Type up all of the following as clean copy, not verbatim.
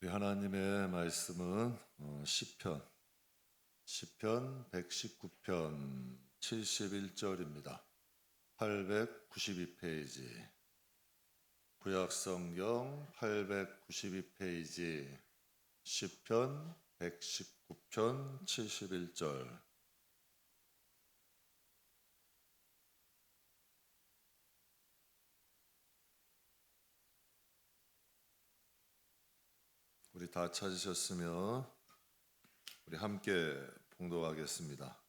우리 하나님의 말씀은 시편 119편 71절입니다. 892페이지 구약성경 892페이지 시편 119편 71절. 우리 다 찾으셨으면 우리 함께 봉독하겠습니다.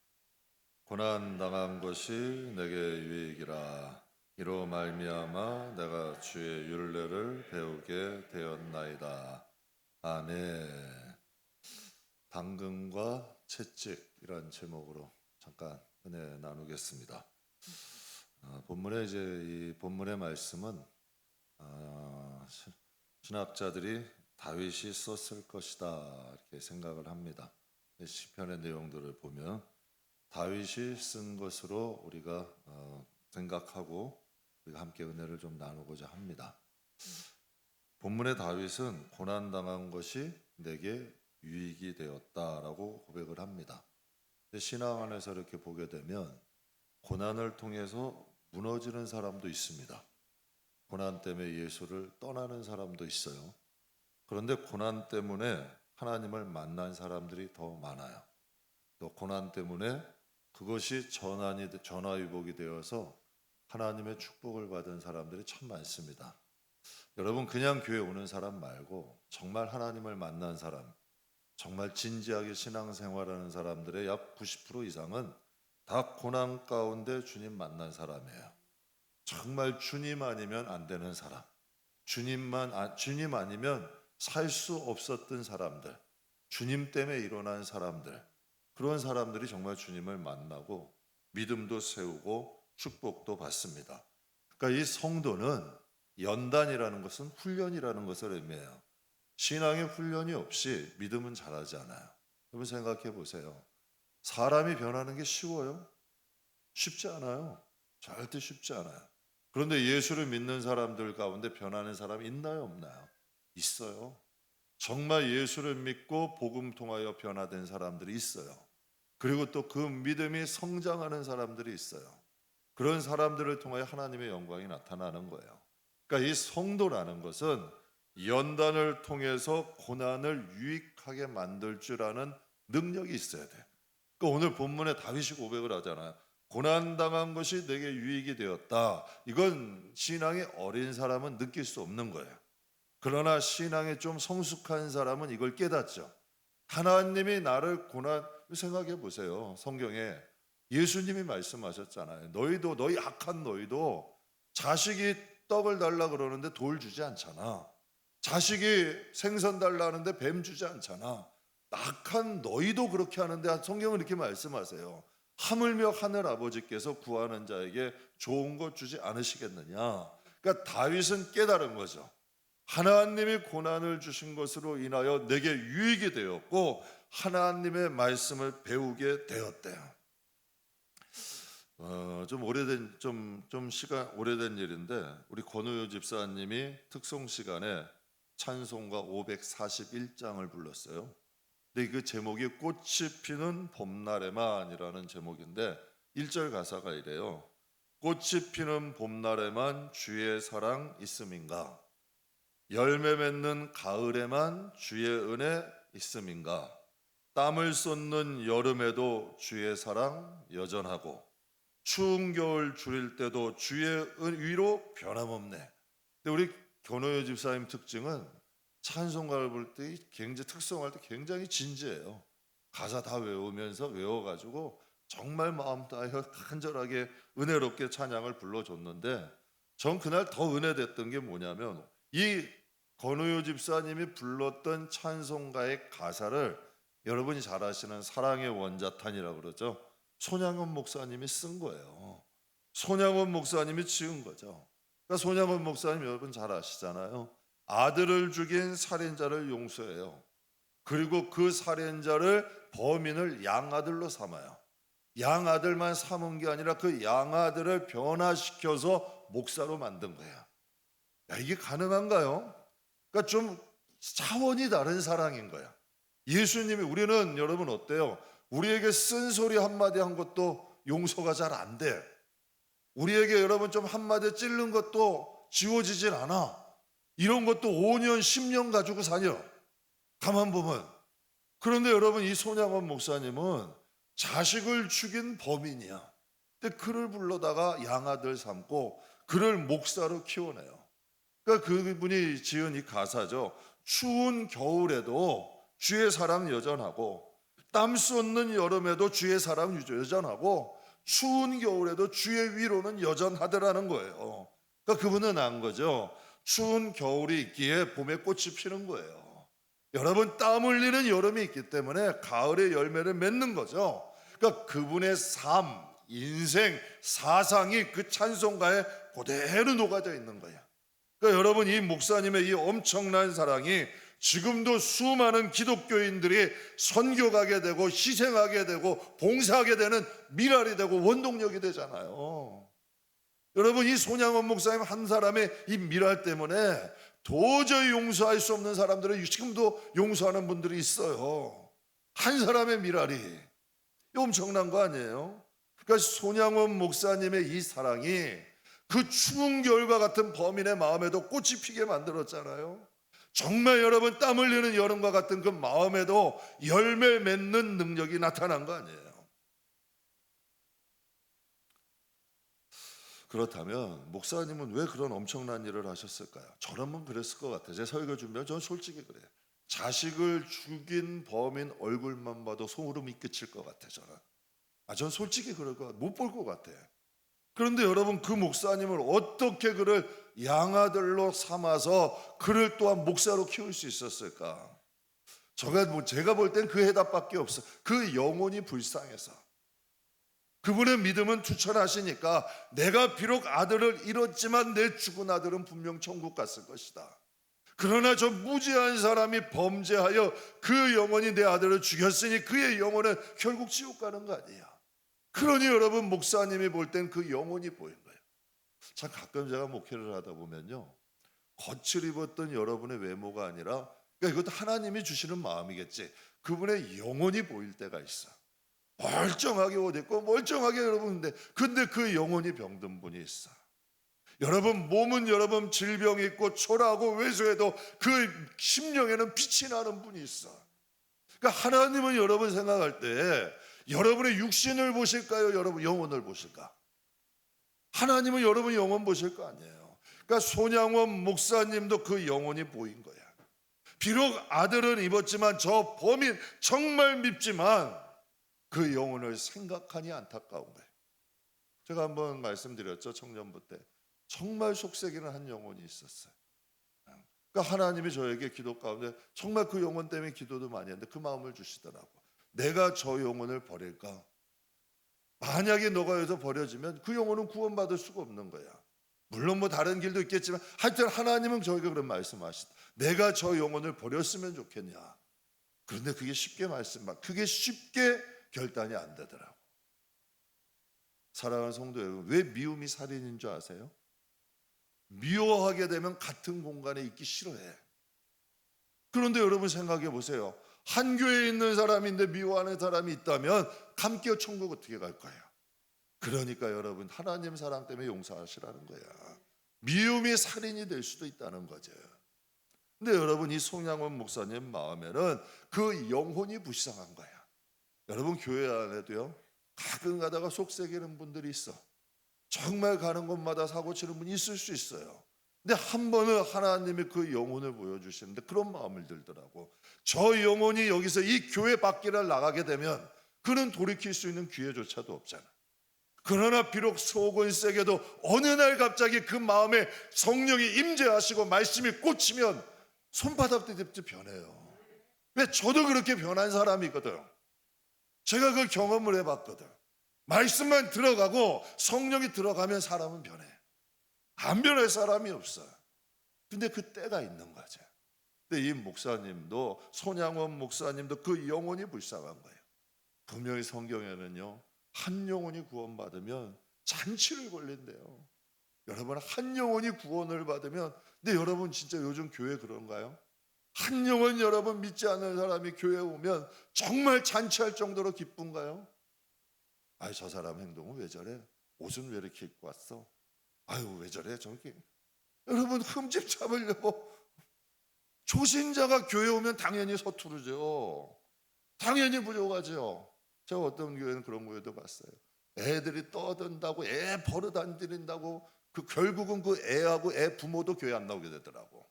고난 당한 것이 내게 유익이라. 이로 말미암아 내가 주의 율례를 배우게 되었나이다. 아멘. 당근과 채찍이란 제목으로 잠깐 은혜 나누겠습니다. 본문의 이 본문의 말씀은 신학자들이 다윗이 썼을 것이다 이렇게 생각을 합니다. 시편의 내용들을 보면 다윗이 쓴 것으로 우리가 생각하고 우리가 함께 은혜를 좀 나누고자 합니다. 본문의 다윗은 고난당한 것이 내게 유익이 되었다라고 고백을 합니다. 신앙 안에서 이렇게 보게 되면 고난을 통해서 무너지는 사람도 있습니다. 고난 때문에 예수를 떠나는 사람도 있어요. 그런데 고난 때문에 하나님을 만난 사람들이 더 많아요. 또 고난 때문에 그것이 전화위복이 되어서 하나님의 축복을 받은 사람들이 참 많습니다. 여러분, 그냥 교회 오는 사람 말고 정말 하나님을 만난 사람, 정말 진지하게 신앙생활하는 사람들의 약 90% 이상은 다 고난 가운데 주님 만난 사람이에요. 정말 주님 아니면 안 되는 사람, 주님 아니면 살 수 없었던 사람들, 주님 때문에 일어난 사람들, 그런 사람들이 정말 주님을 만나고 믿음도 세우고 축복도 받습니다. 그러니까 이 성도는 연단이라는 것은 훈련이라는 것을 의미해요. 신앙의 훈련이 없이 믿음은 자라지 않아요. 여러분 생각해 보세요. 사람이 변하는 게 쉬워요? 쉽지 않아요. 절대 쉽지 않아요. 그런데 예수를 믿는 사람들 가운데 변하는 사람이 있나요, 없나요? 있어요. 정말 예수를 믿고 복음 통하여 변화된 사람들이 있어요. 그리고 또 그 믿음이 성장하는 사람들이 있어요. 그런 사람들을 통하여 하나님의 영광이 나타나는 거예요. 그러니까 이 성도라는 것은 연단을 통해서 고난을 유익하게 만들 줄 아는 능력이 있어야 돼요. 그러니까 오늘 본문에 다윗이 고백을 하잖아요. 고난당한 것이 내게 유익이 되었다. 이건 신앙이 어린 사람은 느낄 수 없는 거예요. 그러나 신앙에 좀 성숙한 사람은 이걸 깨닫죠. 하나님이 나를 생각해 보세요. 성경에 예수님이 말씀하셨잖아요. 너희 악한 너희도 자식이 떡을 달라 그러는데 돌 주지 않잖아. 자식이 생선 달라 하는데 뱀 주지 않잖아. 악한 너희도 그렇게 하는데 성경은 이렇게 말씀하세요. 하물며 하늘 아버지께서 구하는 자에게 좋은 것 주지 않으시겠느냐. 그러니까 다윗은 깨달은 거죠. 하나님이 고난을 주신 것으로 인하여 내게 유익이 되었고 하나님의 말씀을 배우게 되었대요. 시간 오래된 일인데 우리 권우효 집사님이 특송 시간에 찬송가 541장을 불렀어요. 근데 그 제목이 꽃이 피는 봄날에만이라는 제목인데 1절 가사가 이래요. 꽃이 피는 봄날에만 주의 사랑 있음인가? 열매 맺는 가을에만 주의 은혜 있음인가? 땀을 쏟는 여름에도 주의 사랑 여전하고 추운 겨울 줄일 때도 주의 위로 변함없네. 근데 우리 권호여 집사님 특징은 찬송가를 볼 때 굉장히 특성할 때 굉장히 진지해요. 가사 다 외워가지고 정말 마음 다하여 간절하게 은혜롭게 찬양을 불러줬는데 전 그날 더 은혜됐던 게 뭐냐면 이 권우효 집사님이 불렀던 찬송가의 가사를 여러분이 잘 아시는 사랑의 원자탄이라고 그러죠. 손양원 목사님이 쓴 거예요. 손양원 목사님이 지은 거죠. 그러니까 손양원 목사님 여러분 잘 아시잖아요. 아들을 죽인 살인자를 용서해요. 그리고 그 살인자를 범인을 양아들로 삼아요. 양아들만 삼은 게 아니라 그 양아들을 변화시켜서 목사로 만든 거예요. 야, 이게 가능한가요? 그러니까 좀 차원이 다른 사랑인 거야. 예수님이, 우리는 여러분 어때요? 우리에게 쓴소리 한마디 한 것도 용서가 잘 안 돼. 우리에게 여러분 좀 한마디 찔른 것도 지워지질 않아. 이런 것도 5년 10년 가지고 사냐, 가만 보면. 그런데 여러분, 이 손양원 목사님은 자식을 죽인 범인이야. 근데 그를 불러다가 양아들 삼고 그를 목사로 키워내요. 그러니까 그분이 지은 이 가사죠. 추운 겨울에도 주의 사랑 여전하고, 땀 쏟는 여름에도 주의 사랑 여전하고, 추운 겨울에도 주의 위로는 여전하더라는 거예요. 그러니까 그분은 안 거죠. 추운 겨울이 있기에 봄에 꽃이 피는 거예요. 여러분, 땀 흘리는 여름이 있기 때문에 가을에 열매를 맺는 거죠. 그러니까 그분의 삶, 인생, 사상이 그 찬송가에 그대로 녹아져 있는 거예요. 그러니까 여러분, 이 목사님의 이 엄청난 사랑이 지금도 수많은 기독교인들이 선교 가게 되고 희생하게 되고 봉사하게 되는 미랄이 되고 원동력이 되잖아요. 여러분, 이 손양원 목사님 한 사람의 이 미랄 때문에 도저히 용서할 수 없는 사람들은 지금도 용서하는 분들이 있어요. 한 사람의 미랄이 엄청난 거 아니에요? 그러니까 손양원 목사님의 이 사랑이 그 추운 겨울과 같은 범인의 마음에도 꽃이 피게 만들었잖아요. 정말 여러분, 땀 흘리는 여름과 같은 그 마음에도 열매 맺는 능력이 나타난 거 아니에요? 그렇다면 목사님은 왜 그런 엄청난 일을 하셨을까요? 저라면 그랬을 것 같아요. 제 설교 준비하면 저는 솔직히 그래요. 자식을 죽인 범인 얼굴만 봐도 소름이 끼칠 것 같아요. 저는 솔직히 그럴 것 같아요. 못 볼 것 같아요. 그런데 여러분, 그 목사님을 어떻게 그를 양아들로 삼아서 그를 또한 목사로 키울 수 있었을까? 제가 볼 땐 그 해답밖에 없어. 그 영혼이 불쌍해서. 그분의 믿음은 투철하시니까 내가 비록 아들을 잃었지만 내 죽은 아들은 분명 천국 갔을 것이다. 그러나 저 무지한 사람이 범죄하여 그 영혼이 내 아들을 죽였으니 그의 영혼은 결국 지옥 가는 거 아니야. 그러니 여러분, 목사님이 볼 땐 그 영혼이 보인 거예요. 참, 가끔 제가 목회를 하다 보면요, 겉을 입었던 여러분의 외모가 아니라, 그러니까 이것도 하나님이 주시는 마음이겠지, 그분의 영혼이 보일 때가 있어. 멀쩡하게 옷 입고 멀쩡하게 여러분, 근데 그 영혼이 병든 분이 있어. 여러분, 몸은 여러분 질병이 있고 초라하고 왜소해도 그 심령에는 빛이 나는 분이 있어. 그러니까 하나님은 여러분 생각할 때 여러분의 육신을 보실까요? 여러분 영혼을 보실까? 하나님은 여러분 영혼 보실 거 아니에요. 그러니까 손양원 목사님도 그 영혼이 보인 거야. 비록 아들은 입었지만 저 범인 정말 밉지만 그 영혼을 생각하니 안타까운 거예요. 제가 한번 말씀드렸죠, 청년부 때. 정말 속삭이는 한 영혼이 있었어요. 그러니까 하나님이 저에게 기도 가운데 정말 그 영혼 때문에 기도도 많이 했는데 그 마음을 주시더라고. 내가 저 영혼을 버릴까? 만약에 너가 여기서 버려지면 그 영혼은 구원받을 수가 없는 거야. 물론 뭐 다른 길도 있겠지만 하여튼 하나님은 저에게 그런 말씀하시다. 내가 저 영혼을 버렸으면 좋겠냐. 그런데 그게 쉽게 결단이 안 되더라고. 사랑하는 성도 여러분, 왜 미움이 살인인 줄 아세요? 미워하게 되면 같은 공간에 있기 싫어해. 그런데 여러분 생각해 보세요. 한 교회에 있는 사람인데 미워하는 사람이 있다면 함께 천국 어떻게 갈 거예요? 그러니까 여러분, 하나님 사랑 때문에 용서하시라는 거야. 미움이 살인이 될 수도 있다는 거죠. 근데 여러분, 이 송양원 목사님 마음에는 그 영혼이 불쌍한 거야. 여러분, 교회 안에도요, 가끔 가다가 속삭이는 분들이 있어. 정말 가는 곳마다 사고 치는 분이 있을 수 있어요. 근데 한 번은 하나님이 그 영혼을 보여주시는데 그런 마음을 들더라고. 저 영혼이 여기서 이 교회 밖을 나가게 되면 그는 돌이킬 수 있는 기회조차도 없잖아. 그러나 비록 속은 세게도 어느 날 갑자기 그 마음에 성령이 임재하시고 말씀이 꽂히면 손바닥 뒤집듯 변해요. 왜? 저도 그렇게 변한 사람이거든. 제가 그 경험을 해봤거든. 말씀만 들어가고 성령이 들어가면 사람은 변해. 안 변할 사람이 없어. 근데 그 때가 있는 거죠. 근데 이 목사님도, 손양원 목사님도 그 영혼이 불쌍한 거예요. 분명히 성경에는요, 한 영혼이 구원받으면 잔치를 벌린대요. 여러분, 한 영혼이 구원을 받으면, 근데 여러분 진짜 요즘 교회 그런가요? 한 영혼 여러분 믿지 않는 사람이 교회에 오면 정말 잔치할 정도로 기쁜가요? 아유, 저 사람 행동은 왜 저래? 옷은 왜 이렇게 입고 왔어? 아유, 왜 저래? 저렇게. 여러분, 흠집 잡으려고. 초신자가 교회 오면 당연히 서투르죠. 당연히 부족하죠. 제가 어떤 교회는 그런 교회도 봤어요. 애들이 떠든다고, 애 버릇 안 들인다고, 결국은 그 애하고 애 부모도 교회 안 나오게 되더라고.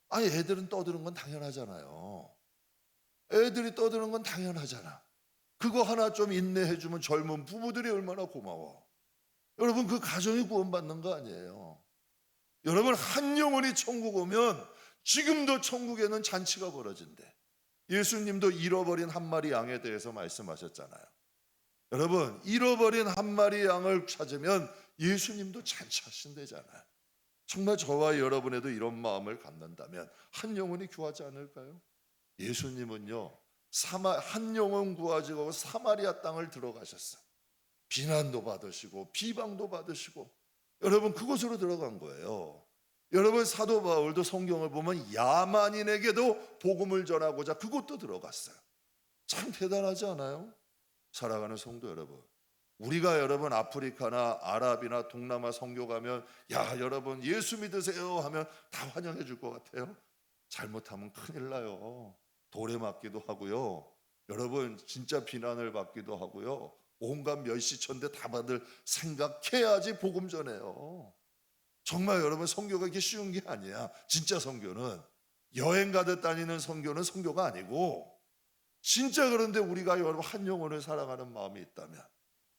아니, 애들은 떠드는 건 당연하잖아요. 애들이 떠드는 건 당연하잖아. 그거 하나 좀 인내해주면 젊은 부부들이 얼마나 고마워. 여러분, 그 가정이 구원받는 거 아니에요. 여러분, 한 영혼이 천국 오면 지금도 천국에는 잔치가 벌어진대. 예수님도 잃어버린 한 마리 양에 대해서 말씀하셨잖아요. 여러분, 잃어버린 한 마리 양을 찾으면 예수님도 잔치하신대잖아요. 정말 저와 여러분에도 이런 마음을 갖는다면 한 영혼이 구하지 않을까요? 예수님은요, 한 영혼 구하시고 사마리아 땅을 들어가셨어요. 비난도 받으시고 비방도 받으시고, 여러분, 그곳으로 들어간 거예요. 여러분, 사도 바울도 성경을 보면 야만인에게도 복음을 전하고자 그곳도 들어갔어요. 참 대단하지 않아요? 살아가는 성도 여러분, 우리가 여러분 아프리카나 아랍이나 동남아 선교 가면 야, 여러분 예수 믿으세요 하면 다 환영해 줄 것 같아요? 잘못하면 큰일 나요. 돌에 맞기도 하고요, 여러분 진짜 비난을 받기도 하고요, 온갖 멸시천대 다 받을 생각해야지 복음 전해요. 정말 여러분, 선교가 이렇게 쉬운 게 아니야. 진짜 선교는, 여행 가듯 다니는 선교는 선교가 아니고, 진짜 그런데 우리가 여러분 한 영혼을 사랑하는 마음이 있다면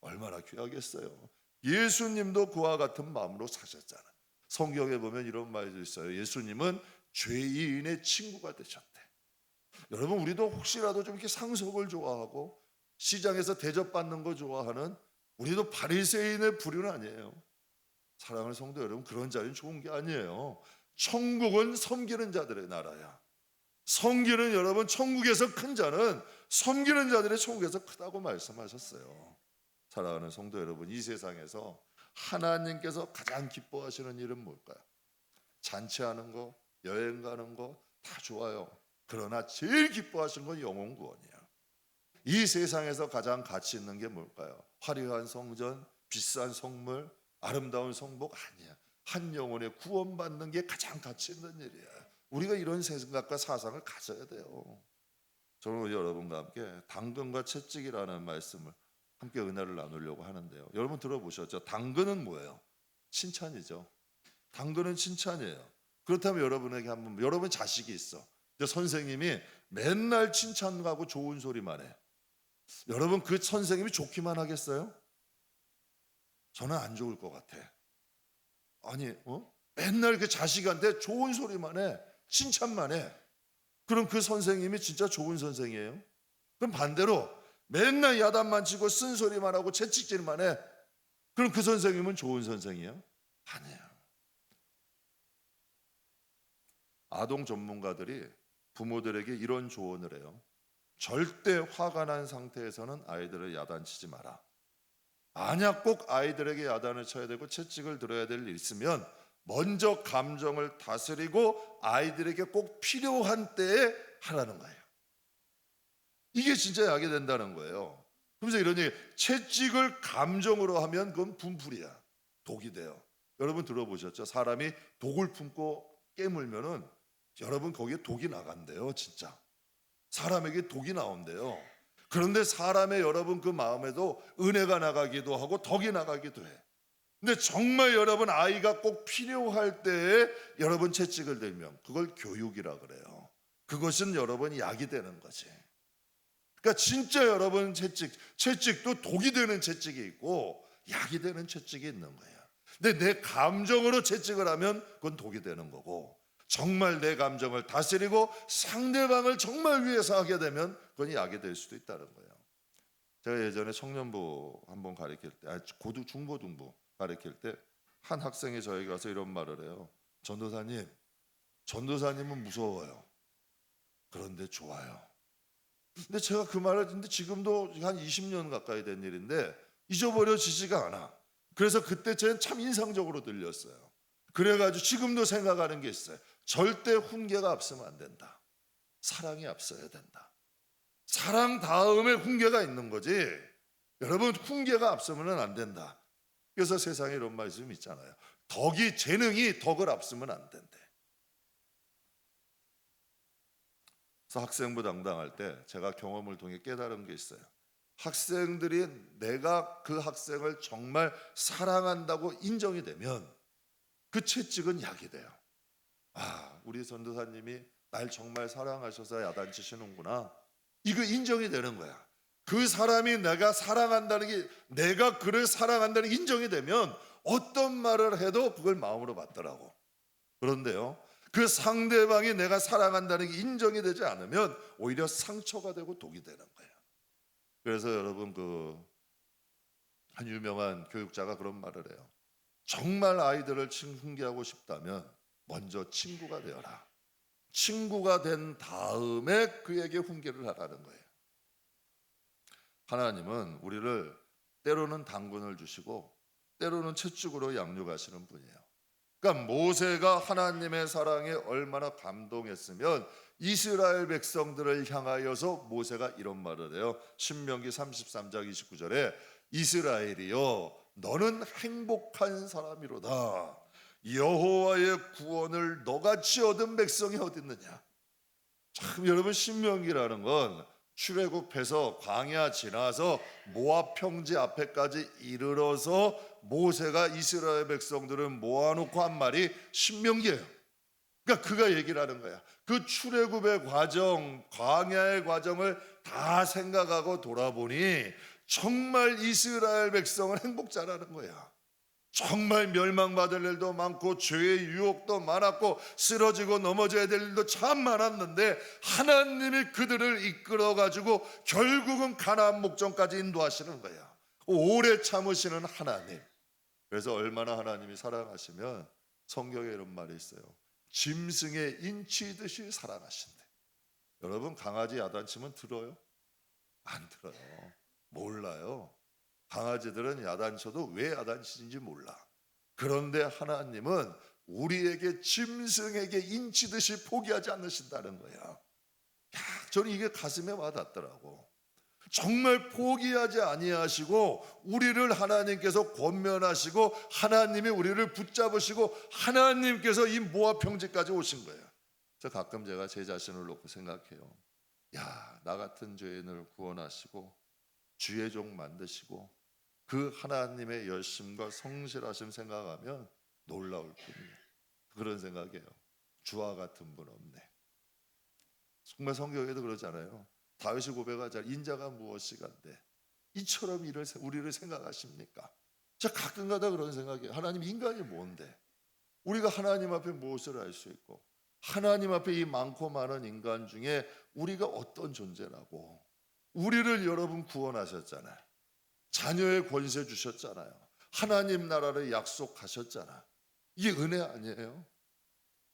얼마나 귀하겠어요. 예수님도 그와 같은 마음으로 사셨잖아요. 성경에 보면 이런 말도 있어요. 예수님은 죄인의 친구가 되셨대. 여러분, 우리도 혹시라도 좀 이렇게 상속을 좋아하고 시장에서 대접받는 거 좋아하는, 우리도 바리새인의 부류는 아니에요. 사랑하는 성도 여러분, 그런 자리는 좋은 게 아니에요. 천국은 섬기는 자들의 나라야. 섬기는, 여러분, 천국에서 큰 자는 섬기는 자들의 천국에서 크다고 말씀하셨어요. 사랑하는 성도 여러분, 이 세상에서 하나님께서 가장 기뻐하시는 일은 뭘까요? 잔치하는 거, 여행 가는 거 다 좋아요. 그러나 제일 기뻐하시는 건 영혼 구원이에요. 이 세상에서 가장 가치 있는 게 뭘까요? 화려한 성전, 비싼 선물, 아름다운 성복 아니야. 한 영혼의 구원받는 게 가장 가치 있는 일이야. 우리가 이런 생각과 사상을 가져야 돼요. 저는 여러분과 함께 당근과 채찍이라는 말씀을 함께 은혜를 나누려고 하는데요. 여러분 들어보셨죠? 당근은 뭐예요? 칭찬이죠. 당근은 칭찬이에요. 그렇다면 여러분에게 한번, 여러분 자식이 있어. 선생님이 맨날 칭찬하고 좋은 소리만 해. 여러분, 그 선생님이 좋기만 하겠어요? 저는 안 좋을 것 같아. 아니, 맨날 그 자식한테 좋은 소리만 해, 칭찬만 해. 그럼 그 선생님이 진짜 좋은 선생이에요? 그럼 반대로 맨날 야단만 치고 쓴소리만 하고 채찍질만 해. 그럼 그 선생님은 좋은 선생이에요? 아니에요. 아동 전문가들이 부모들에게 이런 조언을 해요. 절대 화가 난 상태에서는 아이들을 야단치지 마라. 만약 꼭 아이들에게 야단을 쳐야 되고 채찍을 들어야 될 일 있으면 먼저 감정을 다스리고 아이들에게 꼭 필요한 때에 하라는 거예요. 이게 진짜 약이 된다는 거예요. 그래서 이런 얘기, 채찍을 감정으로 하면 그건 분풀이야. 독이 돼요. 여러분 들어보셨죠? 사람이 독을 품고 깨물면은 여러분 거기에 독이 나간대요. 진짜 사람에게 독이 나온대요. 그런데 사람의 여러분 그 마음에도 은혜가 나가기도 하고 덕이 나가기도 해. 근데 정말 여러분 아이가 꼭 필요할 때에 여러분 채찍을 들면 그걸 교육이라 그래요. 그것은 여러분 약이 되는 거지. 그러니까 진짜 여러분 채찍도 독이 되는 채찍이 있고 약이 되는 채찍이 있는 거예요. 근데 내 감정으로 채찍을 하면 그건 독이 되는 거고, 정말 내 감정을 다스리고 상대방을 정말 위해서 하게 되면 그건 약이 될 수도 있다는 거예요. 제가 예전에 청년부 한번 가르칠 때, 중고등부 가르칠 때 한 학생이 저에게 가서 이런 말을 해요. 전도사님은 무서워요. 그런데 좋아요. 근데 제가 그 말을 듣는데 지금도 한 20년 가까이 된 일인데 잊어버려지지가 않아. 그래서 그때 저는 참 인상적으로 들렸어요. 그래가지고 지금도 생각하는 게 있어요. 절대 훈계가 앞서면 안 된다. 사랑이 앞서야 된다. 사랑 다음에 훈계가 있는 거지. 여러분, 훈계가 앞서면 안 된다. 그래서 세상에 이런 말씀이 있잖아요. 재능이 덕을 앞서면 안 된대. 그래서 학생부 담당할 때 제가 경험을 통해 깨달은 게 있어요. 학생들이 내가 그 학생을 정말 사랑한다고 인정이 되면 그 채찍은 약이 돼요. 아, 우리 전도사님이 날 정말 사랑하셔서 야단치시는구나. 이거 인정이 되는 거야. 그 사람이 내가 그를 사랑한다는 게 인정이 되면 어떤 말을 해도 그걸 마음으로 받더라고. 그런데요, 그 상대방이 내가 사랑한다는 게 인정이 되지 않으면 오히려 상처가 되고 독이 되는 거예요. 그래서 여러분, 한 유명한 교육자가 그런 말을 해요. 정말 아이들을 훈계하고 싶다면 먼저 친구가 되어라. 친구가 된 다음에 그에게 훈계를 하라는 거예요. 하나님은 우리를 때로는 당근을 주시고 때로는 채찍으로 양육하시는 분이에요. 그러니까 모세가 하나님의 사랑에 얼마나 감동했으면 이스라엘 백성들을 향하여서 모세가 이런 말을 해요. 신명기 33장 29절에 이스라엘이여 너는 행복한 사람이로다. 여호와의 구원을 너같이 얻은 백성이 어디 있느냐. 참, 여러분, 신명기라는 건 출애굽해서 광야 지나서 모압 평지 앞에까지 이르러서 모세가 이스라엘 백성들을 모아놓고 한 말이 신명기예요. 그러니까 그가 얘기를 하는 거야. 그 출애굽의 과정, 광야의 과정을 다 생각하고 돌아보니 정말 이스라엘 백성은 행복자라는 거야. 정말 멸망받을 일도 많고 죄의 유혹도 많았고 쓰러지고 넘어져야 될 일도 참 많았는데 하나님이 그들을 이끌어 가지고 결국은 가나안 목전까지 인도하시는 거야. 오래 참으시는 하나님. 그래서 얼마나 하나님이 사랑하시면 성경에 이런 말이 있어요. 짐승의 인치듯이 사랑하신대. 여러분, 강아지 야단치면 들어요? 안 들어요. 몰라요. 강아지들은 야단쳐도 왜 야단치는지 몰라. 그런데 하나님은 우리에게 짐승에게 인치듯이 포기하지 않으신다는 거야. 저는 이게 가슴에 와닿더라고. 정말 포기하지 아니하시고 우리를 하나님께서 권면하시고 하나님이 우리를 붙잡으시고 하나님께서 이 모압 평지까지 오신 거예요. 가끔 제가 제 자신을 놓고 생각해요. 야, 나 같은 죄인을 구원하시고 주의 종 만드시고 그 하나님의 열심과 성실하심 생각하면 놀라울 뿐이에요. 그런 생각이에요. 주와 같은 분 없네. 정말 성경에도 그러잖아요. 다윗이 고백하자 인자가 무엇이간데 이처럼 우리를 생각하십니까? 제가 가끔가다 그런 생각이에요. 하나님, 인간이 뭔데 우리가 하나님 앞에 무엇을 할 수 있고 하나님 앞에 이 많고 많은 인간 중에 우리가 어떤 존재라고. 우리를 여러분 구원하셨잖아요. 자녀의 권세 주셨잖아요. 하나님 나라를 약속하셨잖아. 이게 은혜 아니에요?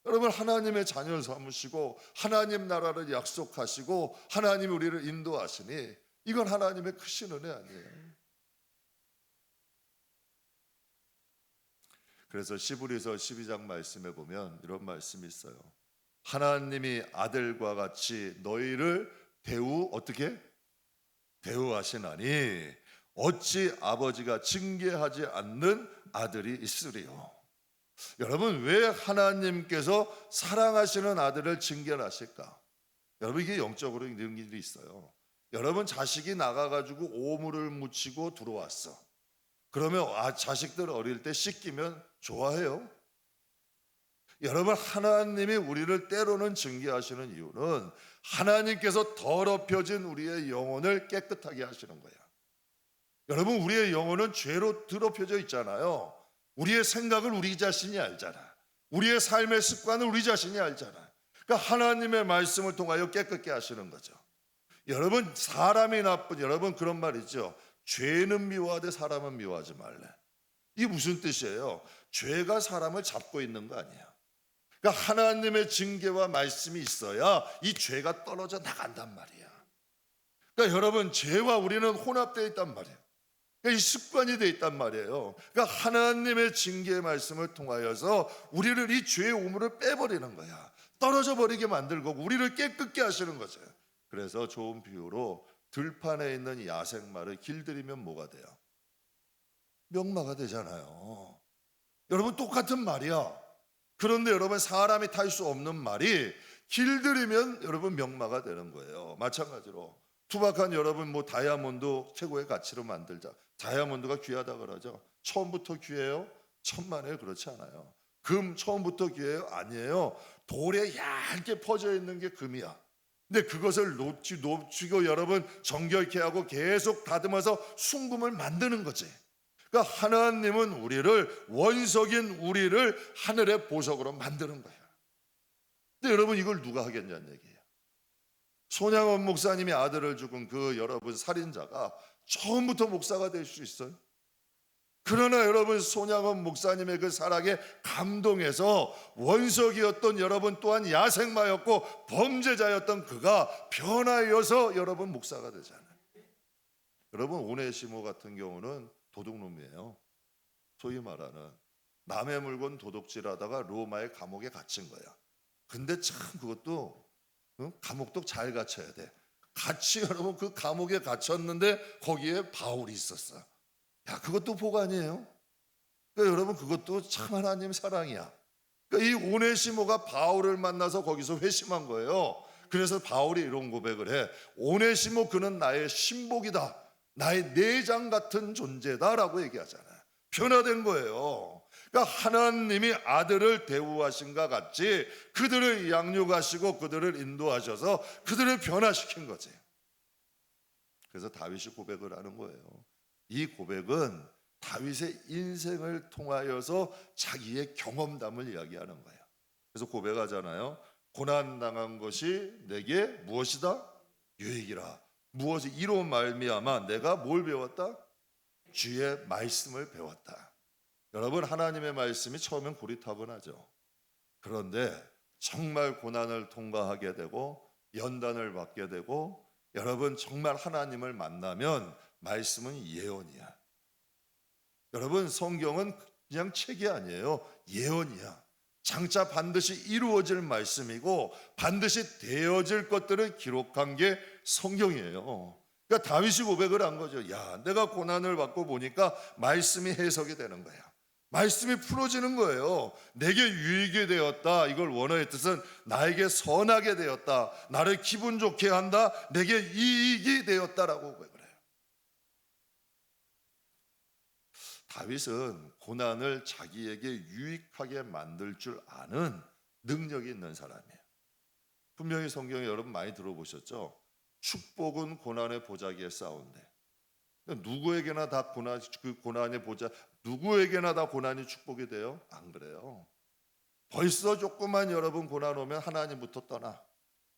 여러분, 하나님의 자녀를 삼으시고 하나님 나라를 약속하시고 하나님이 우리를 인도하시니 이건 하나님의 크신 은혜 아니에요? 그래서 시브리서 12장 말씀에 보면 이런 말씀이 있어요. 하나님이 아들과 같이 너희를 어떻게 대우하시나니 어찌 아버지가 징계하지 않는 아들이 있으리요. 여러분, 왜 하나님께서 사랑하시는 아들을 징계하실까? 여러분, 이게 영적으로 이런 일이 있어요. 여러분, 자식이 나가가지고 오물을 묻히고 들어왔어. 그러면 자식들 어릴 때 씻기면 좋아해요? 여러분, 하나님이 우리를 때로는 징계하시는 이유는 하나님께서 더럽혀진 우리의 영혼을 깨끗하게 하시는 거예요. 여러분, 우리의 영혼은 죄로 더럽혀져 있잖아요. 우리의 생각을 우리 자신이 알잖아. 우리의 삶의 습관을 우리 자신이 알잖아. 그러니까 하나님의 말씀을 통하여 깨끗게 하시는 거죠. 여러분, 사람이 나쁜, 여러분 그런 말 있죠. 죄는 미워하되 사람은 미워하지 말래. 이게 무슨 뜻이에요? 죄가 사람을 잡고 있는 거 아니에요. 그러니까 하나님의 징계와 말씀이 있어야 이 죄가 떨어져 나간단 말이야. 그러니까 여러분, 죄와 우리는 혼합되어 있단 말이에요. 이 습관이 돼 있단 말이에요. 그러니까 하나님의 징계의 말씀을 통하여서 우리를 이 죄의 오물을 빼버리는 거야. 떨어져 버리게 만들고 우리를 깨끗게 하시는 거죠. 그래서 좋은 비유로 들판에 있는 야생마를 길들이면 뭐가 돼요? 명마가 되잖아요. 여러분 똑같은 말이야. 그런데 여러분 사람이 탈 수 없는 말이 길들이면 여러분 명마가 되는 거예요. 마찬가지로 투박한 여러분 뭐 다이아몬드 최고의 가치로 만들자. 다이아몬드가 귀하다 그러죠. 처음부터 귀해요? 천만에 그렇지 않아요. 금 처음부터 귀해요? 아니에요. 돌에 얇게 퍼져 있는 게 금이야. 근데 그것을 놓치고 여러분 정결케 하고 계속 다듬어서 순금을 만드는 거지. 그러니까 하나님은 우리를 원석인 우리를 하늘의 보석으로 만드는 거예요. 근데 여러분 이걸 누가 하겠냐는 얘기예요. 손양원 목사님이 아들을 죽은 그 여러분 살인자가 처음부터 목사가 될 수 있어요? 그러나 여러분 손양원 목사님의 그 사랑에 감동해서 원석이었던 여러분 또한 야생마였고 범죄자였던 그가 변화여서 여러분 목사가 되잖아요. 여러분 오네시모 같은 경우는 도둑놈이에요. 소위 말하는 남의 물건 도둑질하다가 로마의 감옥에 갇힌 거야. 근데 참 그것도 감옥도 잘 갇혀야 돼. 같이 여러분 그 감옥에 갇혔는데 거기에 바울이 있었어. 야 그것도 복 아니에요? 그러니까 여러분 그것도 참 하나님 사랑이야. 그러니까 이 오네시모가 바울을 만나서 거기서 회심한 거예요. 그래서 바울이 이런 고백을 해. 오네시모 그는 나의 신복이다. 나의 내장 같은 존재다라고 얘기하잖아요. 변화된 거예요. 그러니까 하나님이 아들을 대우하신가 같이 그들을 양육하시고 그들을 인도하셔서 그들을 변화시킨 거지. 그래서 다윗이 고백을 하는 거예요. 이 고백은 다윗의 인생을 통하여서 자기의 경험담을 이야기하는 거예요. 그래서 고백하잖아요. 고난당한 것이 내게 무엇이다? 유익이라. 무엇이 이로 말미암아 내가 뭘 배웠다? 주의 말씀을 배웠다. 여러분 하나님의 말씀이 처음엔 고리타분하죠. 그런데 정말 고난을 통과하게 되고 연단을 받게 되고 여러분 정말 하나님을 만나면 말씀은 예언이야. 여러분 성경은 그냥 책이 아니에요. 예언이야. 장차 반드시 이루어질 말씀이고 반드시 되어질 것들을 기록한 게 성경이에요. 그러니까 다윗이 고백을 한 거죠. 야, 내가 고난을 받고 보니까 말씀이 해석이 되는 거야. 말씀이 풀어지는 거예요. 내게 유익이 되었다. 이걸 원어의 뜻은 나에게 선하게 되었다. 나를 기분 좋게 한다. 내게 이익이 되었다라고 고백을 해요. 다윗은 고난을 자기에게 유익하게 만들 줄 아는 능력이 있는 사람이에요. 분명히 성경에 여러분 많이 들어보셨죠? 축복은 고난의 보자기에 싸운대. 누구에게나 다 고난의 보자, 누구에게나 다 고난이 축복이 돼요? 안 그래요. 벌써 조금만 여러분 고난 오면 하나님부터 떠나,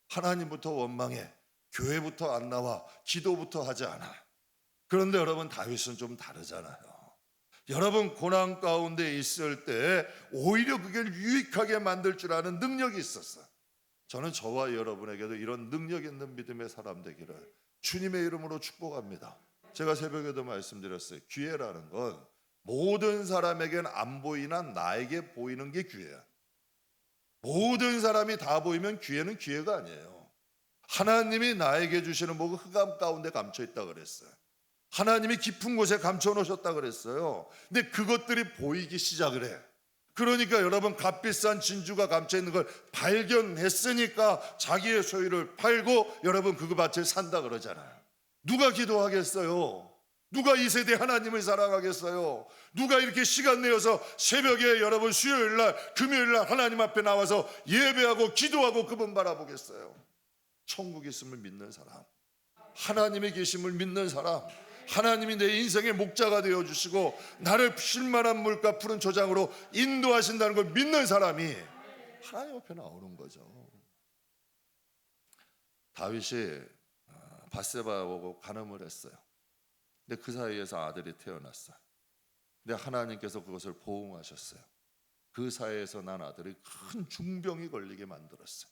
하나님부터 원망해, 교회부터 안 나와, 기도부터 하지 않아. 그런데 여러분 다윗은 좀 다르잖아요. 여러분 고난 가운데 있을 때 오히려 그게 유익하게 만들 줄 아는 능력이 있었어요. 저는 저와 여러분에게도 이런 능력 있는 믿음의 사람 되기를 주님의 이름으로 축복합니다. 제가 새벽에도 말씀드렸어요. 기회라는 건 모든 사람에게는 안 보이나 나에게 보이는 게 기회야. 모든 사람이 다 보이면 기회는 기회가 아니에요. 하나님이 나에게 주시는 복은 흑암 가운데 감춰 있다 그랬어요. 하나님이 깊은 곳에 감춰 놓으셨다 그랬어요. 근데 그것들이 보이기 시작을 해. 그러니까 여러분 값비싼 진주가 감춰 있는 걸 발견했으니까 자기의 소유를 팔고 여러분 그 밭을 산다 그러잖아요. 누가 기도하겠어요? 누가 이 세대 하나님을 사랑하겠어요? 누가 이렇게 시간 내어서 새벽에 여러분 수요일날 금요일날 하나님 앞에 나와서 예배하고 기도하고 그분 바라보겠어요? 천국이 있음을 믿는 사람, 하나님의 계심을 믿는 사람, 하나님이 내 인생의 목자가 되어주시고 나를 쉴만한 물가 푸른 초장으로 인도하신다는 걸 믿는 사람이 하나님 앞에 나오는 거죠. 다윗이 밧세바하고 간음을 했어요. 근데 그 사이에서 아들이 태어났어요. 근데 하나님께서 그것을 보응하셨어요. 그 사이에서 난 아들이 큰 중병이 걸리게 만들었어요.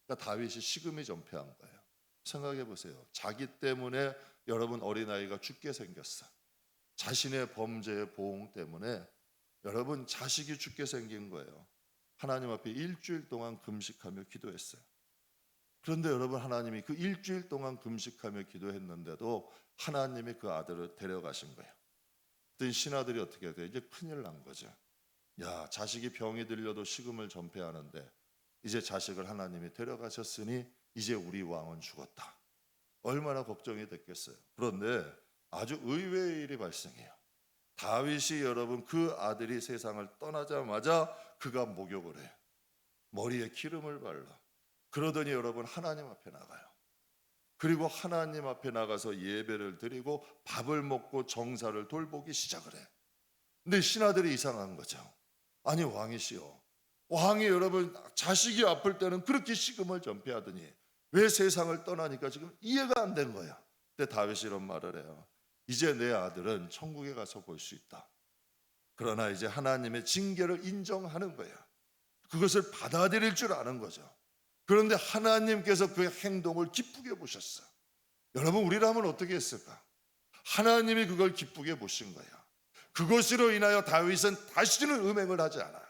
그러니까 다윗이 식음이 전폐한 거예요. 생각해 보세요. 자기 때문에 여러분 어린아이가 죽게 생겼어. 자신의 범죄의 보응 때문에 여러분 자식이 죽게 생긴 거예요. 하나님 앞에 일주일 동안 금식하며 기도했어요. 그런데 여러분 하나님이 그 일주일 동안 금식하며 기도했는데도 하나님이 그 아들을 데려가신 거예요. 그때 신하들이 어떻게 돼요? 이제 큰일 난 거죠. 야, 자식이 병이 들려도 식음을 전폐하는데 이제 자식을 하나님이 데려가셨으니 이제 우리 왕은 죽었다. 얼마나 걱정이 됐겠어요. 그런데 아주 의외의 일이 발생해요. 다윗이 여러분 그 아들이 세상을 떠나자마자 그가 목욕을 해요. 머리에 기름을 발라. 그러더니 여러분 하나님 앞에 나가요. 그리고 하나님 앞에 나가서 예배를 드리고 밥을 먹고 정사를 돌보기 시작을 해. 근데 신하들이 이상한 거죠. 아니 왕이시여, 왕이 여러분 자식이 아플 때는 그렇게 식음을 전폐하더니 왜 세상을 떠나니까 지금 이해가 안 된 거야. 근데 다윗이 이런 말을 해요. 이제 내 아들은 천국에 가서 볼 수 있다. 그러나 이제 하나님의 징계를 인정하는 거야. 그것을 받아들일 줄 아는 거죠. 그런데 하나님께서 그의 행동을 기쁘게 보셨어. 여러분 우리라면 어떻게 했을까? 하나님이 그걸 기쁘게 보신 거야. 그것으로 인하여 다윗은 다시는 음행을 하지 않아.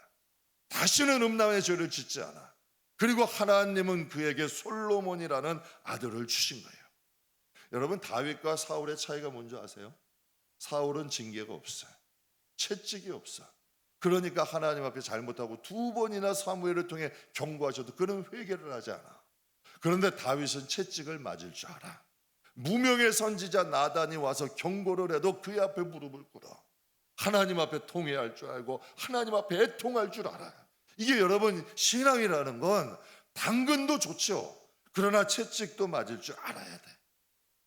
다시는 음란의 죄를 짓지 않아. 그리고 하나님은 그에게 솔로몬이라는 아들을 주신 거예요. 여러분 다윗과 사울의 차이가 뭔지 아세요? 사울은 징계가 없어요. 채찍이 없어. 그러니까 하나님 앞에 잘못하고 2번이나 사무엘을 통해 경고하셔도 그는 회개를 하지 않아. 그런데 다윗은 채찍을 맞을 줄 알아. 무명의 선지자 나단이 와서 경고를 해도 그의 앞에 무릎을 꿇어. 하나님 앞에 통회할 줄 알고 하나님 앞에 애통할 줄 알아. 이게 여러분 신앙이라는 건 당근도 좋죠. 그러나 채찍도 맞을 줄 알아야 돼.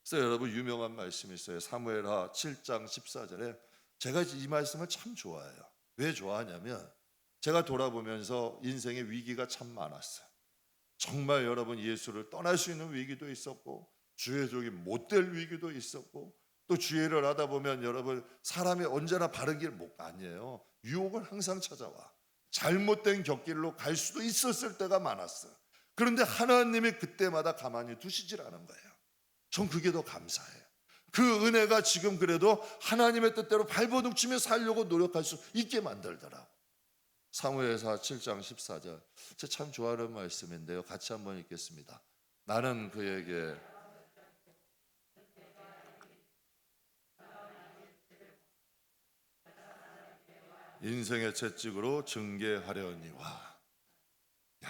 그래서 여러분 유명한 말씀이 있어요. 사무엘하 7장 14절에 제가 이 말씀을 참 좋아해요. 왜 좋아하냐면 제가 돌아보면서 인생의 위기가 참 많았어요. 정말 여러분 예수를 떠날 수 있는 위기도 있었고 주의 종이 못 될 위기도 있었고 또 주의를 하다 보면 여러분 사람이 언제나 바른 길 못 아니에요. 유혹은 항상 찾아와. 잘못된 곁길로 갈 수도 있었을 때가 많았어요. 그런데 하나님이 그때마다 가만히 두시질 않은 거예요. 전 그게 더 감사해요. 그 은혜가 지금 그래도 하나님의 뜻대로 발버둥치며 살려고 노력할 수 있게 만들더라고. 사무엘하 7장 14절 제가 참 좋아하는 말씀인데요. 같이 한번 읽겠습니다. 나는 그에게 인생의 채찍으로 징계하려니와. 야,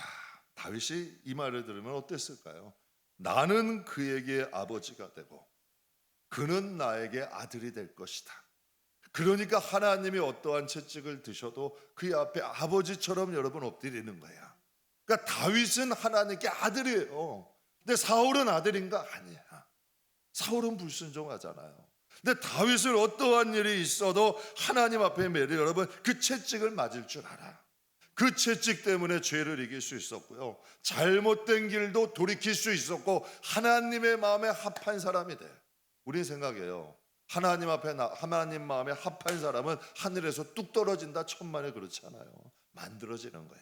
다윗이 이 말을 들으면 어땠을까요? 나는 그에게 아버지가 되고 그는 나에게 아들이 될 것이다. 그러니까 하나님이 어떠한 채찍을 드셔도 그 앞에 아버지처럼 여러분 엎드리는 거야. 그러니까 다윗은 하나님께 아들이에요. 근데 사울은 아들인가? 아니야. 사울은 불순종하잖아요. 근데 다윗은 어떠한 일이 있어도 하나님 앞에 매일 여러분 그 채찍을 맞을 줄 알아. 그 채찍 때문에 죄를 이길 수 있었고요. 잘못된 길도 돌이킬 수 있었고 하나님의 마음에 합한 사람이 돼. 우리 생각해요. 하나님 앞에 하나님 마음에 합한 사람은 하늘에서 뚝 떨어진다 천만에 그렇지 않아요. 만들어지는 거야.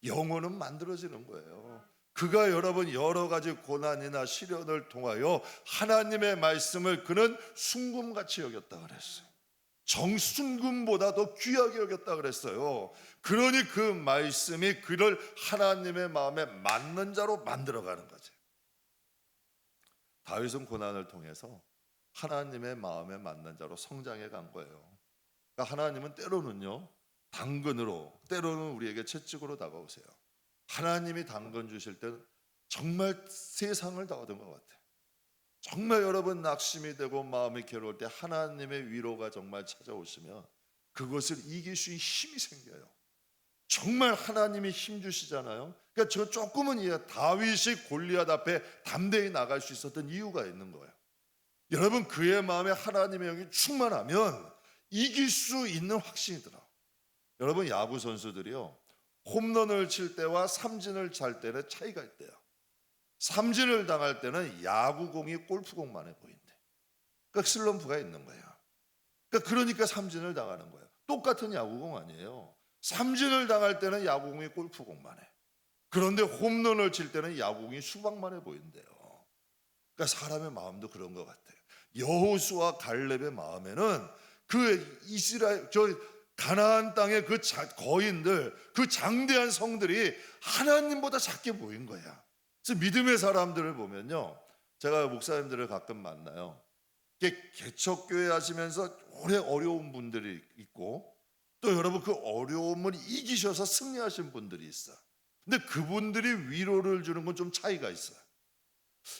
영혼은 만들어지는 거예요. 그가 여러분 여러 가지 고난이나 시련을 통하여 하나님의 말씀을 그는 순금같이 여겼다 그랬어요. 정순금보다 더 귀하게 여겼다 그랬어요. 그러니 그 말씀이 그를 하나님의 마음에 맞는 자로 만들어가는 거죠. 다윗은 고난을 통해서 하나님의 마음에 맞는 자로 성장해 간 거예요. 그러니까 하나님은 때로는요 당근으로, 때로는 우리에게 채찍으로 다가오세요. 하나님이 당근 주실 때는 정말 세상을 다 얻은 것 같아요. 정말 여러분 낙심이 되고 마음이 괴로울 때 하나님의 위로가 정말 찾아오시면 그것을 이길 수 있는 힘이 생겨요. 정말 하나님이 힘 주시잖아요. 그러니까 저 조금은 이해, 다윗이 골리앗 앞에 담대히 나갈 수 있었던 이유가 있는 거예요. 여러분 그의 마음에 하나님의 영이 충만하면 이길 수 있는 확신이 들어. 여러분 야구 선수들이요 홈런을 칠 때와 삼진을 잘 때는 차이가 있대요. 삼진을 당할 때는 야구공이 골프공만해 보인대. 그러니까 슬럼프가 있는 거야. 그러니까 삼진을 당하는 거예요. 똑같은 야구공 아니에요. 삼진을 당할 때는 야구공이 골프공만해. 그런데 홈런을 칠 때는 야구공이 수박만해 보인대요. 그러니까 사람의 마음도 그런 것 같아요. 여호수아 갈렙의 마음에는 그 이스라엘 저 가나안 땅의 그 거인들, 그 장대한 성들이 하나님보다 작게 보인 거야. 그래서 믿음의 사람들을 보면요, 제가 목사님들을 가끔 만나요. 개척교회 하시면서 오래 어려운 분들이 있고, 또 여러분 그 어려움을 이기셔서 승리하신 분들이 있어. 근데 그분들이 위로를 주는 건 좀 차이가 있어요.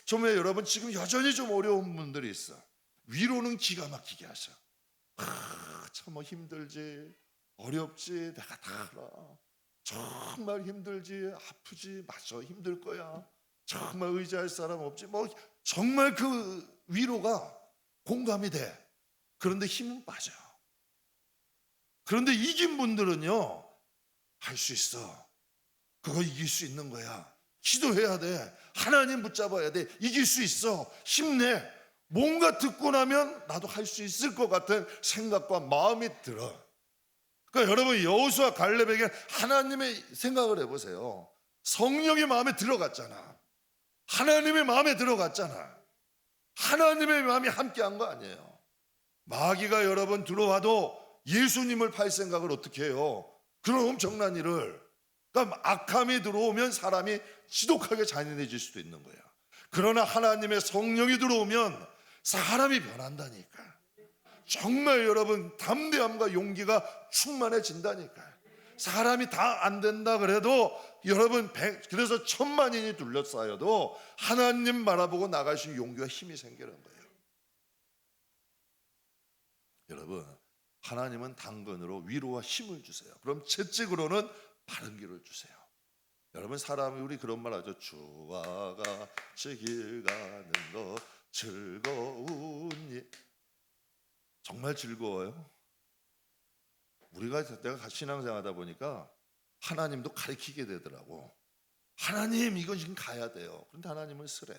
처음에 여러분 지금 여전히 좀 어려운 분들이 있어. 위로는 기가 막히게 하셔. 참 힘들지, 어렵지, 내가 다 알아. 정말 힘들지, 아프지, 맞아, 힘들 거야. 정말 의지할 사람 없지. 정말 그 위로가 공감이 돼. 그런데 힘은 빠져요. 그런데 이긴 분들은요, 할 수 있어. 그거 이길 수 있는 거야. 기도해야 돼. 하나님 붙잡아야 돼. 이길 수 있어. 힘내. 뭔가 듣고 나면 나도 할 수 있을 것 같은 생각과 마음이 들어. 그러니까 여러분 여호수아 갈렙에게 하나님의 생각을 해보세요. 성령이 마음에 들어갔잖아. 하나님의 마음에 들어갔잖아. 하나님의 마음이 함께한 거 아니에요. 마귀가 여러분 들어와도 예수님을 팔 생각을 어떻게 해요? 그런 엄청난 일을. 그러니까 악함이 들어오면 사람이 지독하게 잔인해질 수도 있는 거예요. 그러나 하나님의 성령이 들어오면 사람이 변한다니까. 정말 여러분 담대함과 용기가 충만해진다니까. 사람이 다 안 된다 그래도 여러분 그래서 1000만인이 둘러싸여도 하나님 바라보고 나가실 용기와 힘이 생기는 거예요. 여러분 하나님은 당근으로 위로와 힘을 주세요. 그럼 채찍으로는 바른 길을 주세요. 여러분 사람이 우리 그런 말 하죠. 주와 같이 길 가는 거 즐거운 일. 정말 즐거워요? 내가 신앙생활하다 보니까 하나님도 가르치게 되더라고. 하나님 이건 지금 가야 돼요. 그런데 하나님은 쓰래.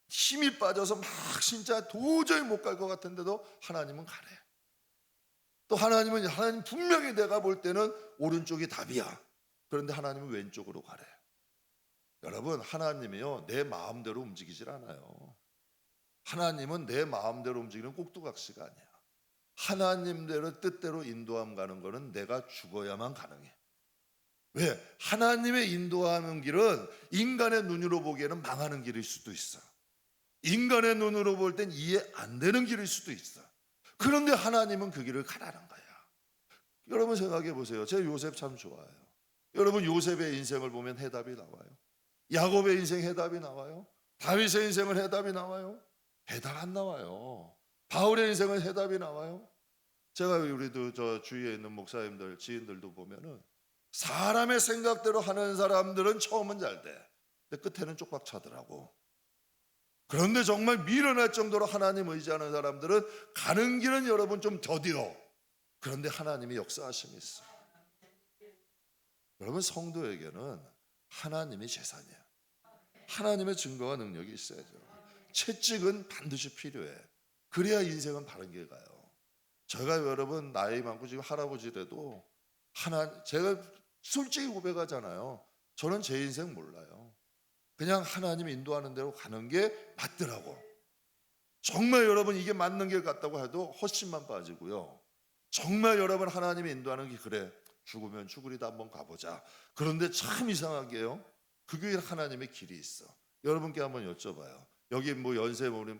힘이 빠져서 막 진짜 도저히 못 갈 것 같은데도 하나님은 가래. 또 하나님 분명히 내가 볼 때는 오른쪽이 답이야. 그런데 하나님은 왼쪽으로 가래. 여러분 하나님이요 내 마음대로 움직이질 않아요. 하나님은 내 마음대로 움직이는 꼭두각시가 아니야. 하나님대로 뜻대로 인도함 가는 거는 내가 죽어야만 가능해. 왜? 하나님의 인도하는 길은 인간의 눈으로 보기에는 망하는 길일 수도 있어. 인간의 눈으로 볼 땐 이해 안 되는 길일 수도 있어. 그런데 하나님은 그 길을 가라는 거야. 여러분 생각해 보세요. 제가 요셉 참 좋아해요. 여러분 요셉의 인생을 보면 해답이 나와요. 야곱의 인생 해답이 나와요. 다윗의 인생은 해답이 나와요. 해답 안 나와요. 바울의 인생은 해답이 나와요. 제가 우리도 저 주위에 있는 목사님들, 지인들도 보면은 사람의 생각대로 하는 사람들은 처음은 잘 돼. 근데 끝에는 쪽박 차더라고. 그런데 정말 미련할 정도로 하나님 의지하는 사람들은 가는 길은 여러분 좀 더디어. 그런데 하나님이 역사하심이 있어. 여러분 성도에게는 하나님이 재산이야. 하나님의 증거와 능력이 있어야죠. 채찍은 반드시 필요해. 그래야 인생은 바른 길 가요. 제가 여러분 나이 많고 지금 할아버지라도 제가 솔직히 고백하잖아요. 저는 제 인생 몰라요. 그냥 하나님이 인도하는 대로 가는 게 맞더라고. 정말 여러분 이게 맞는 길 같다고 해도 헛심만 빠지고요. 정말 여러분 하나님이 인도하는 게 그래. 죽으면 죽으리다 한번 가보자. 그런데 참 이상하게요. 그게 하나님의 길이 있어. 여러분께 한번 여쭤봐요. 여기 뭐 연세 우리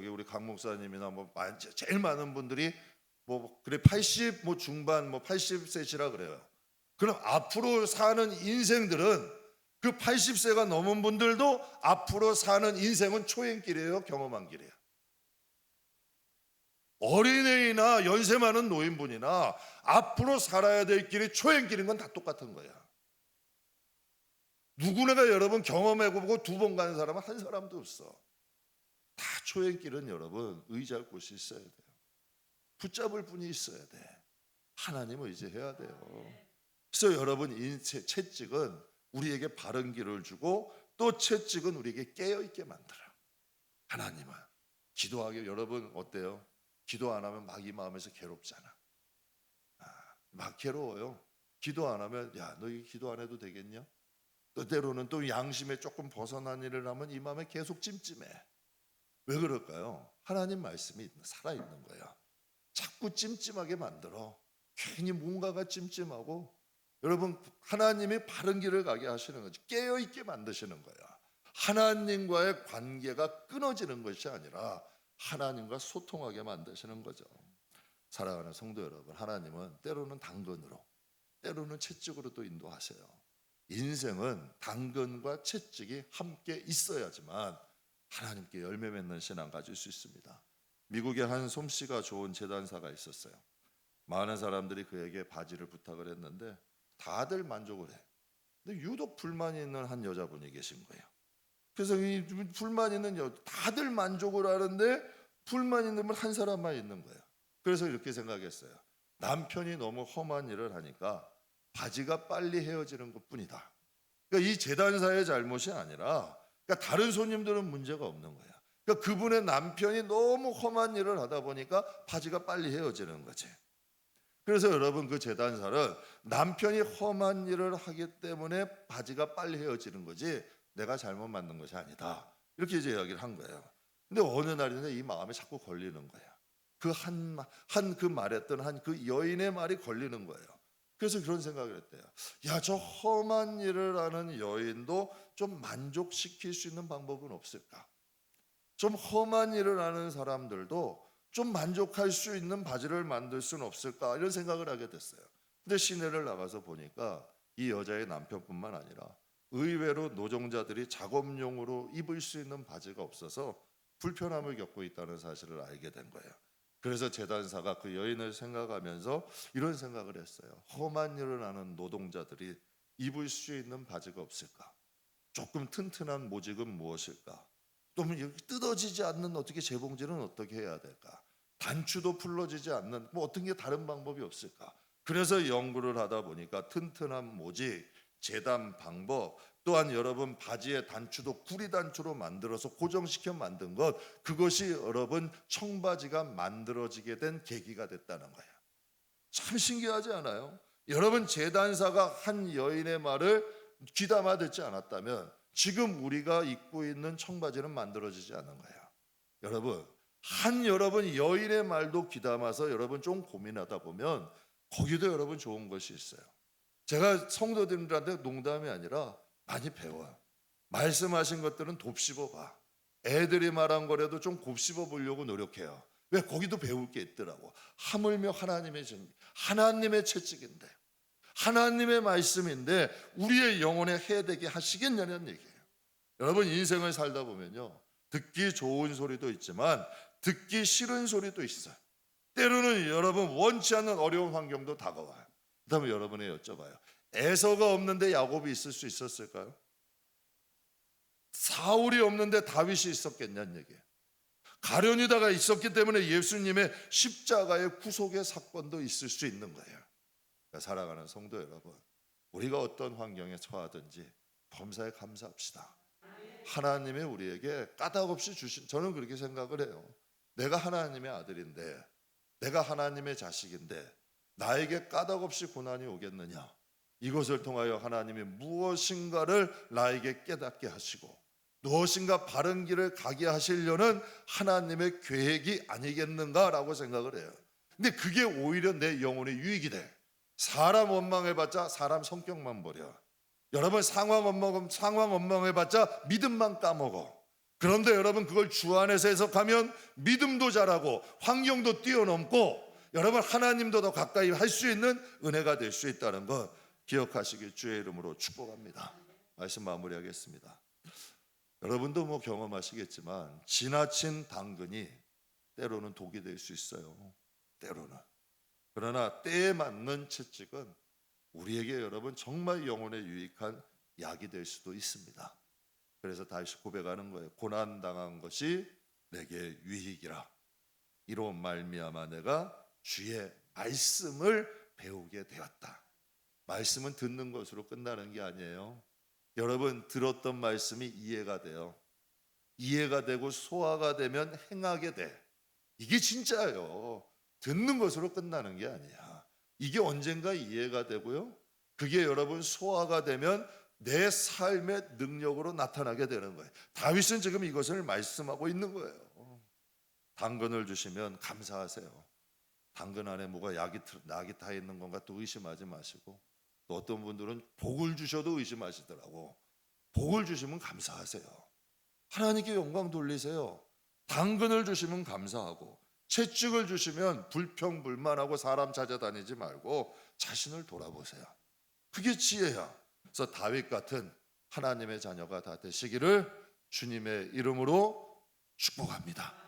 우리 강 목사님이나 제일 많은 분들이 그래 80 중반 80세시라 그래요. 그럼 앞으로 사는 인생들은 그 80세가 넘은 분들도 앞으로 사는 인생은 초행길이에요, 경험한 길이에요. 어린애이나 연세 많은 노인분이나 앞으로 살아야 될 길이 초행길인 건 다 똑같은 거야. 누구나가 여러분 경험해보고 2번 가는 사람은 한 사람도 없어. 다 초행길은 여러분 의지할 곳이 있어야 돼요. 붙잡을 분이 있어야 돼. 하나님 의지해야 돼요. 그래서 여러분 채찍은 우리에게 바른 길을 주고 또 채찍은 우리에게 깨어있게 만들어. 하나님은 기도하게 여러분 어때요? 기도 안 하면 막 이 마음에서 괴롭잖아. 막 괴로워요. 기도 안 하면 야 너 이 기도 안 해도 되겠냐? 또 때로는 또 양심에 조금 벗어난 일을 하면 이 마음에 계속 찜찜해. 왜 그럴까요? 하나님 말씀이 살아있는 거야. 자꾸 찜찜하게 만들어. 괜히 뭔가가 찜찜하고, 여러분 하나님이 바른 길을 가게 하시는 거지. 깨어있게 만드시는 거야. 하나님과의 관계가 끊어지는 것이 아니라 하나님과 소통하게 만드시는 거죠. 사랑하는 성도 여러분, 하나님은 때로는 당근으로, 때로는 채찍으로도 인도하세요. 인생은 당근과 채찍이 함께 있어야지만 하나님께 열매 맺는 신앙 가질 수 있습니다. 미국에 한 솜씨가 좋은 제단사가 있었어요. 많은 사람들이 그에게 바지를 부탁을 했는데 다들 만족을 해. 근데 유독 불만이 있는 한 여자분이 계신 거예요. 그래서 이 불만 있는 다들 만족을 하는데 불만 있는 분 한 사람만 있는 거예요. 그래서 이렇게 생각했어요. 남편이 너무 험한 일을 하니까 바지가 빨리 헤어지는 것뿐이다. 그러니까 이 제단사의 잘못이 아니라, 그러니까 다른 손님들은 문제가 없는 거야. 그러니까 그분의 남편이 너무 험한 일을 하다 보니까 바지가 빨리 헤어지는 거지. 그래서 여러분, 그 제단사는 남편이 험한 일을 하기 때문에 바지가 빨리 헤어지는 거지 내가 잘못 만든 것이 아니다, 이렇게 이제 이야기를 한 거예요. 근데 어느 날인데 이 마음에 자꾸 걸리는 거야. 그 그 말했던 한 그 여인의 말이 걸리는 거예요. 그래서 그런 생각을 했대요. 야, 저 험한 일을 하는 여인도 좀 만족시킬 수 있는 방법은 없을까? 좀 험한 일을 하는 사람들도 좀 만족할 수 있는 바지를 만들 수는 없을까? 이런 생각을 하게 됐어요. 근데 시내를 나가서 보니까 이 여자의 남편뿐만 아니라 의외로 노동자들이 작업용으로 입을 수 있는 바지가 없어서 불편함을 겪고 있다는 사실을 알게 된 거예요. 그래서 제단사가 그 여인을 생각하면서 이런 생각을 했어요. 험한 일을 하는 노동자들이 입을 수 있는 바지가 없을까? 조금 튼튼한 모직은 무엇일까? 또 뜯어지지 않는 어떻게 재봉질은 어떻게 해야 될까? 단추도 풀러지지 않는 어떤 게 다른 방법이 없을까? 그래서 연구를 하다 보니까 튼튼한 모직, 재단 방법, 또한 여러분 바지의 단추도 구리 단추로 만들어서 고정시켜 만든 것, 그것이 여러분 청바지가 만들어지게 된 계기가 됐다는 거예요. 참 신기하지 않아요? 여러분, 제단사가 한 여인의 말을 귀담아 듣지 않았다면 지금 우리가 입고 있는 청바지는 만들어지지 않은 거예요. 여러분 여인의 말도 귀담아서 여러분 좀 고민하다 보면 거기도 여러분 좋은 것이 있어요. 제가 성도들한테 농담이 아니라 많이 배워요. 말씀하신 것들은 돕씹어 봐. 애들이 말한 거라도 좀 곱씹어 보려고 노력해요. 왜? 거기도 배울 게 있더라고. 하물며 하나님의 채찍인데, 하나님의 말씀인데 우리의 영혼에 해되게 하시겠냐는 얘기예요. 여러분, 인생을 살다 보면요, 듣기 좋은 소리도 있지만 듣기 싫은 소리도 있어요. 때로는 여러분 원치 않는 어려운 환경도 다가와요. 그다음에 여러분이 여쭤봐요. 에서가 없는데 야곱이 있을 수 있었을까요? 사울이 없는데 다윗이 있었겠냐는 얘기예요. 가룟유다가 있었기 때문에 예수님의 십자가의 구속의 사건도 있을 수 있는 거예요. 그러니까 사랑하는 성도 여러분, 우리가 어떤 환경에 처하든지 범사에 감사합시다. 하나님이 우리에게 까닭없이 주신, 저는 그렇게 생각을 해요. 내가 하나님의 아들인데, 내가 하나님의 자식인데 나에게 까닭없이 고난이 오겠느냐? 이것을 통하여 하나님이 무엇인가를 나에게 깨닫게 하시고 무엇인가 바른 길을 가게 하시려는 하나님의 계획이 아니겠는가라고 생각을 해요. 근데 그게 오히려 내 영혼의 유익이 돼. 사람 원망해봤자 사람 성격만 버려. 여러분, 상황 원망해봤자 믿음만 까먹어. 그런데 여러분, 그걸 주 안에서 해석하면 믿음도 자라고 환경도 뛰어넘고 여러분 하나님도 더 가까이 할 수 있는 은혜가 될 수 있다는 것 기억하시길 주의 이름으로 축복합니다. 말씀 마무리하겠습니다. 여러분도 경험하시겠지만 지나친 당근이 때로는 독이 될 수 있어요. 때로는. 그러나 때에 맞는 채찍은 우리에게 여러분 정말 영혼에 유익한 약이 될 수도 있습니다. 그래서 다시 고백하는 거예요. 고난당한 것이 내게 유익이라. 이로 말미암아 내가 주의 말씀을 배우게 되었다. 말씀은 듣는 것으로 끝나는 게 아니에요. 여러분, 들었던 말씀이 이해가 돼요. 이해가 되고 소화가 되면 행하게 돼. 이게 진짜예요. 듣는 것으로 끝나는 게 아니야. 이게 언젠가 이해가 되고요, 그게 여러분 소화가 되면 내 삶의 능력으로 나타나게 되는 거예요. 다윗은 지금 이것을 말씀하고 있는 거예요. 당근을 주시면 감사하세요. 당근 안에 뭐가 낙이 타 있는 건가 또 의심하지 마시고, 또 어떤 분들은 복을 주셔도 의심하시더라고. 복을 주시면 감사하세요. 하나님께 영광 돌리세요. 당근을 주시면 감사하고, 채찍을 주시면 불평불만하고 사람 찾아다니지 말고 자신을 돌아보세요. 그게 지혜야. 그래서 다윗 같은 하나님의 자녀가 다 되시기를 주님의 이름으로 축복합니다.